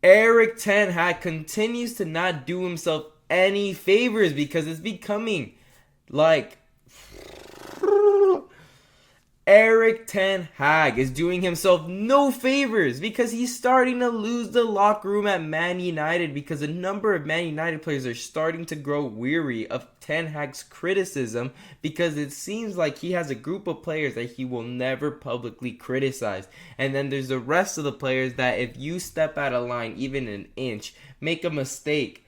Erik Ten Hag continues to not do himself any favors because it's becoming like Erik Ten Hag is doing himself no favors because he's starting to lose the locker room at Man United because a number of Man United players are starting to grow weary of Ten Hag's criticism because it seems like he has a group of players that he will never publicly criticize. And then there's the rest of the players that if you step out of line even an inch, make a mistake,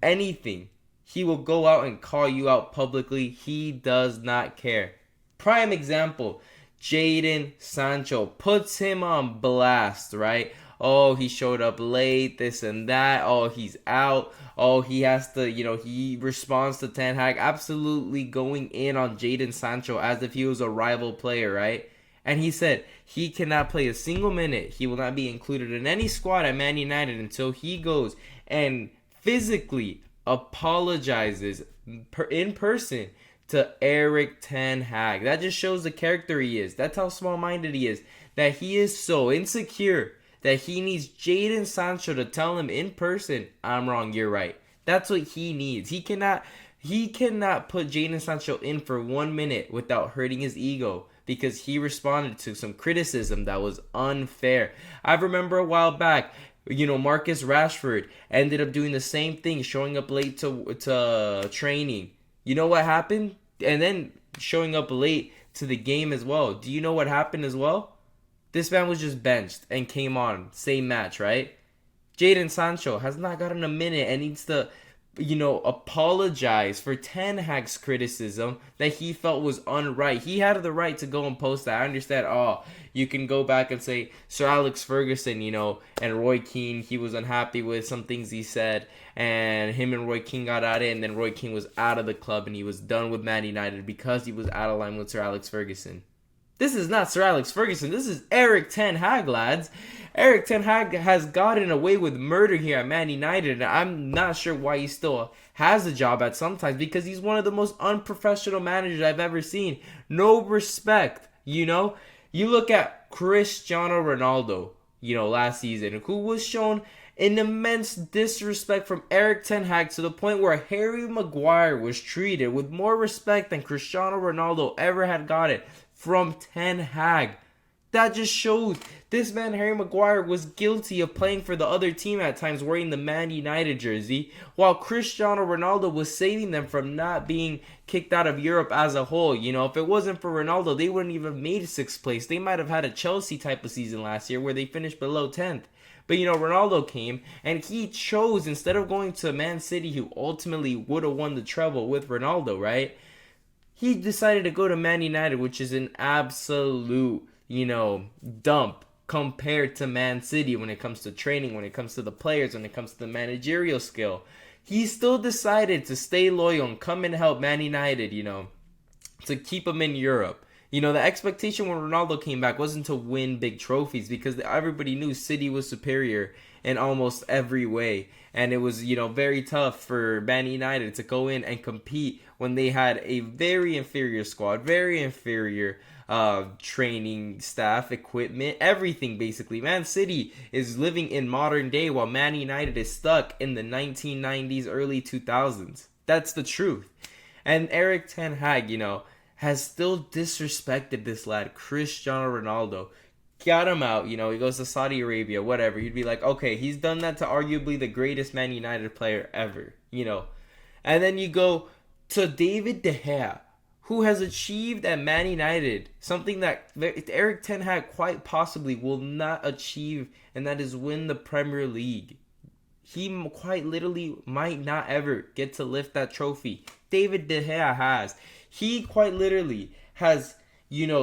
anything, he will go out and call you out publicly. He does not care. Prime example, Jadon Sancho puts him on blast, right? Oh, he showed up late, this and that. Oh, he's out. Oh, he has to, he responds to Ten Hag absolutely going in on Jadon Sancho as if he was a rival player, right? And he said he cannot play a single minute. He will not be included in any squad at Man United until he goes and physically apologizes in person to Erik Ten Hag. That just shows the character he is. That's how small-minded he is. That he is so insecure that he needs Jadon Sancho to tell him in person, I'm wrong, you're right. That's what he needs. He cannot put Jadon Sancho in for 1 minute without hurting his ego because he responded to some criticism that was unfair. I remember a while back, Marcus Rashford ended up doing the same thing, showing up late to training. You know what happened? And then showing up late to the game as well. Do you know what happened as well? This man was just benched and came on. Same match, right? Jadon Sancho has not gotten a minute and needs to, apologize for Ten Hag's criticism that he felt was unright. He had the right to go and post that. I understand. Oh, you can go back and say Sir Alex Ferguson, and Roy Keane, he was unhappy with some things he said, and him and Roy Keane got at it, and then Roy Keane was out of the club and he was done with Man United because he was out of line with Sir Alex Ferguson. This is not Sir Alex Ferguson. This is Erik Ten Hag, lads. Erik Ten Hag has gotten away with murder here at Man United, and I'm not sure why he still has a job at sometimes because he's one of the most unprofessional managers I've ever seen. No respect, You look at Cristiano Ronaldo, last season, who was shown an immense disrespect from Erik Ten Hag to the point where Harry Maguire was treated with more respect than Cristiano Ronaldo ever had gotten from Ten Hag. That just shows this man, Harry Maguire, was guilty of playing for the other team at times wearing the Man United jersey, while Cristiano Ronaldo was saving them from not being kicked out of Europe as a whole. If it wasn't for Ronaldo, they wouldn't even have made sixth place. They might have had a Chelsea type of season last year where they finished below 10th. But Ronaldo came and he chose, instead of going to Man City, who ultimately would have won the treble with Ronaldo, right? He decided to go to Man United, which is an absolute, dump compared to Man City when it comes to training, when it comes to the players, when it comes to the managerial skill. He still decided to stay loyal and come and help Man United, to keep him in Europe. The expectation when Ronaldo came back wasn't to win big trophies because everybody knew City was superior in almost every way. And it was, very tough for Man United to go in and compete when they had a very inferior squad, very inferior training staff, equipment, everything basically. Man City is living in modern day while Man United is stuck in the 1990s, early 2000s. That's the truth. And Erik Ten Hag, has still disrespected this lad, Cristiano Ronaldo. Got him out, he goes to Saudi Arabia, whatever. You'd be like, okay, he's done that to arguably the greatest Man United player ever, And then you go to David De Gea, who has achieved at Man United something that Erik Ten Hag quite possibly will not achieve, and that is win the Premier League. He quite literally might not ever get to lift that trophy. David De Gea has. He quite literally has,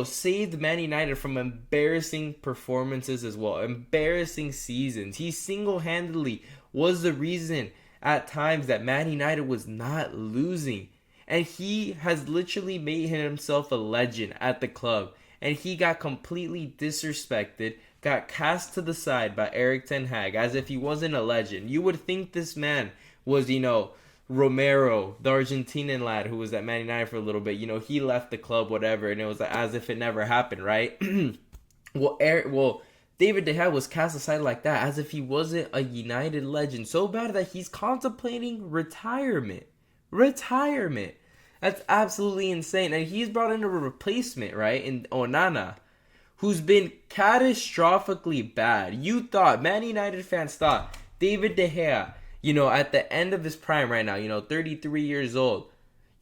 saved Man United from embarrassing performances as well. Embarrassing seasons. He single-handedly was the reason at times that Man United was not losing. And he has literally made himself a legend at the club. And he got completely disrespected, got cast to the side by Erik Ten Hag as if he wasn't a legend. You would think this man was, Romero, the Argentinian lad who was at Man United for a little bit. He left the club, whatever, and it was like as if it never happened, right? Well, David De Gea was cast aside like that as if he wasn't a United legend. So bad that he's contemplating retirement. Retirement. That's absolutely insane. And he's brought in a replacement, right, in Onana, who's been catastrophically bad. You thought, Man United fans thought, David De Gea, at the end of his prime right now, 33 years old,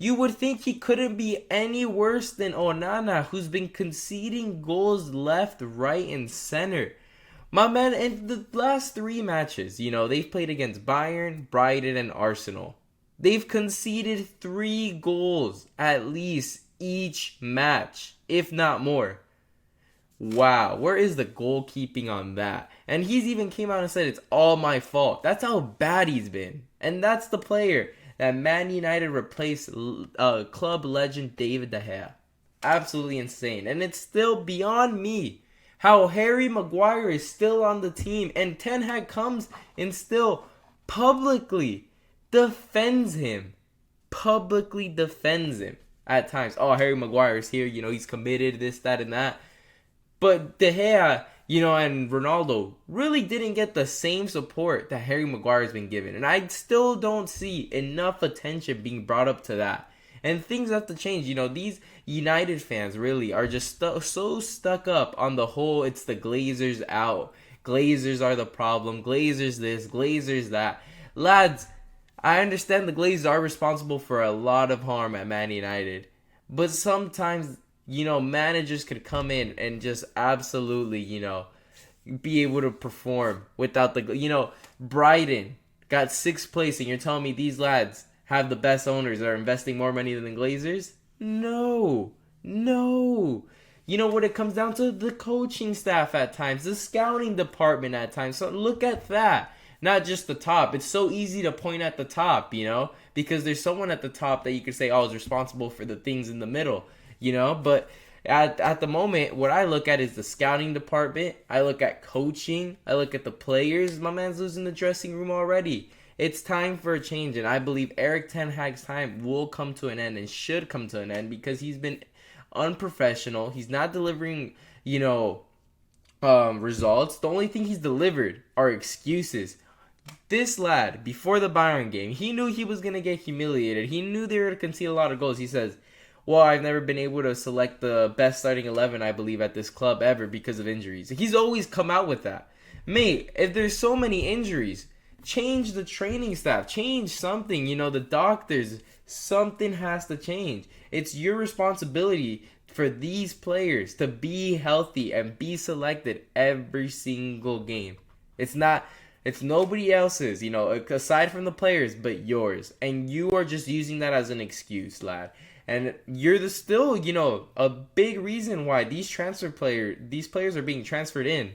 you would think he couldn't be any worse than Onana, who's been conceding goals left, right, and center. My man, in the last 3 matches, they've played against Bayern, Brighton, and Arsenal. They've conceded 3 goals at least each match, if not more. Wow, where is the goalkeeping on that? And he's even came out and said it's all my fault. That's how bad he's been. And that's the player that Man United replaced club legend David De Gea. Absolutely insane. And it's still beyond me how Harry Maguire is still on the team. And Ten Hag comes and still publicly defends him. Publicly defends him at times. Oh, Harry Maguire is here. He's committed, this, that, and that. But De Gea, and Ronaldo really didn't get the same support that Harry Maguire has been given. And I still don't see enough attention being brought up to that. And things have to change. These United fans really are just so stuck up on the whole, it's the Glazers out. Glazers are the problem. Glazers this, Glazers that. Lads, I understand the Glazers are responsible for a lot of harm at Man United. But sometimes managers could come in and just absolutely, be able to perform without the, Brighton got 6th place and you're telling me these lads have the best owners that are investing more money than the Glazers? No. What it comes down to? The coaching staff at times, the scouting department at times. So look at that. Not just the top. It's so easy to point at the top, because there's someone at the top that you could say, is responsible for the things in the middle. But at the moment, what I look at is the scouting department. I look at coaching. I look at the players. My man's losing the dressing room already. It's time for a change, and I believe Erik Ten Hag's time will come to an end and should come to an end because he's been unprofessional. He's not delivering, results. The only thing he's delivered are excuses. This lad, before the Bayern game, he knew he was going to get humiliated. He knew they were going to concede a lot of goals. He says, well, I've never been able to select the best starting 11, I believe, at this club ever because of injuries. He's always come out with that. Mate, if there's so many injuries, change the training staff. Change something. The doctors, something has to change. It's your responsibility for these players to be healthy and be selected every single game. It's nobody else's, aside from the players, but yours. And you are just using that as an excuse, lad. And you're still, a big reason why these players are being transferred in.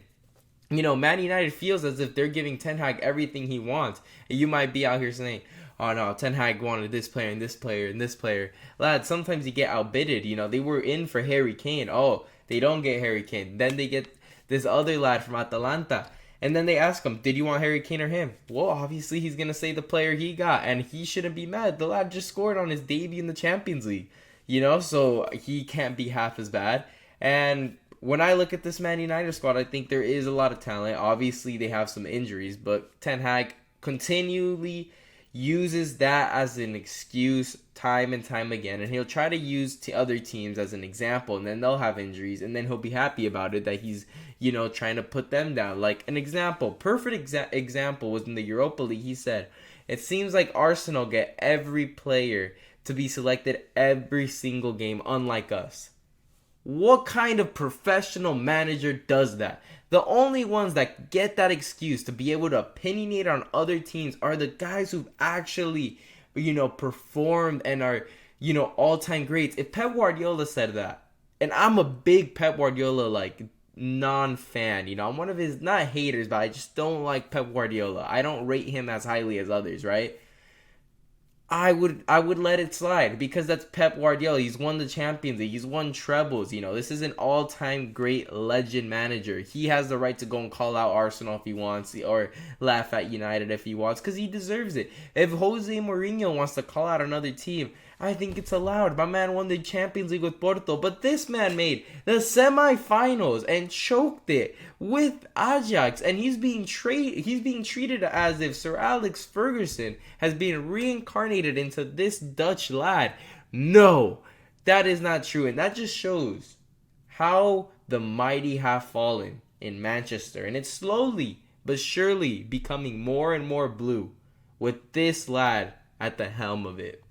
Man United feels as if they're giving Ten Hag everything he wants. And you might be out here saying, oh no, Ten Hag wanted this player and this player and this player. Lad, sometimes you get outbidded. They were in for Harry Kane. Oh, they don't get Harry Kane. Then they get this other lad from Atalanta. And then they ask him, did you want Harry Kane or him? Well, obviously he's going to say the player he got. And he shouldn't be mad. The lad just scored on his debut in the Champions League. So he can't be half as bad. And when I look at this Man United squad, I think there is a lot of talent. Obviously, they have some injuries. But Ten Hag continually uses that as an excuse time and time again. And he'll try to use other teams as an example. And then they'll have injuries. And then he'll be happy about it that he's trying to put them down. Like an example, perfect example was in the Europa League. He said, it seems like Arsenal get every player to be selected every single game, unlike us. What kind of professional manager does that? The only ones that get that excuse to be able to opinionate on other teams are the guys who've actually, performed and are, all-time greats. If Pep Guardiola said that, and I'm a big Pep Guardiola, non-fan, I'm one of his, not haters, but I just don't like Pep Guardiola. I don't rate him as highly as others, right? I would let it slide because that's Pep Guardiola. He's won the Champions League. He's won trebles. This is an all-time great legend manager. He has the right to go and call out Arsenal if he wants or laugh at United if he wants because he deserves it. If Jose Mourinho wants to call out another team, I think it's allowed. My man won the Champions League with Porto, but this man made the semi-finals and choked it with Ajax, and he's being treated as if Sir Alex Ferguson has been reincarnated into this Dutch lad. No, that is not true, and that just shows how the mighty have fallen in Manchester, and it's slowly but surely becoming more and more blue with this lad at the helm of it.